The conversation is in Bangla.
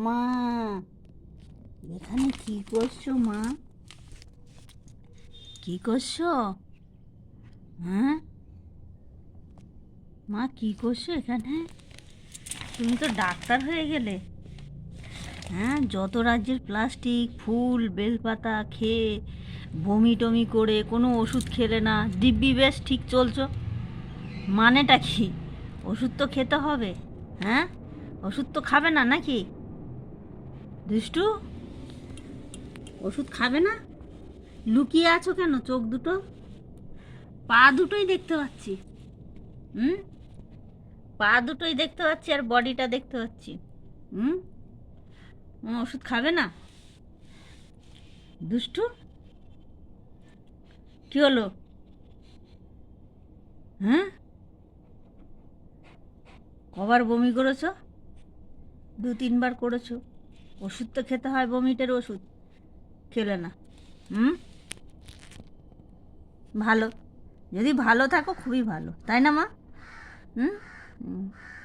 মা, এখানে কি করছো মা? কি করছো? হ্যাঁ মা, কি করছো এখানে? তুমি তো ডাক্তার হয়ে গেলে। হ্যাঁ, যত রাজ্যের প্লাস্টিক, ফুল, বেলপাতা খেয়ে বমি টমি করে কোনো ওষুধ খেলে না, দিব্যি বেশ ঠিক চলছো। মানেটা কি? ওষুধ তো খেতে হবে। হ্যাঁ, ওষুধ তো খাবে না নাকি? দুষ্টু, ওষুধ খাবে না? লুকিয়ে আছো কেন? চোখ দুটো, পা দুটোই দেখতে পাচ্ছি। হুম, পা দুটোই দেখতে পাচ্ছি আর বডিটা দেখতে পাচ্ছি। হুম, ওষুধ খাবে না? দুষ্টু, কি হলো? হ্যাঁ, কবার বমি করেছো? 2-3 বার করেছো। ওষুধ তো খেতে হয়, বমিটের ওষুধ খেলে না। হুম, ভালো, যদি ভালো থাকো খুবই ভালো, তাই না মা? হুম হুম।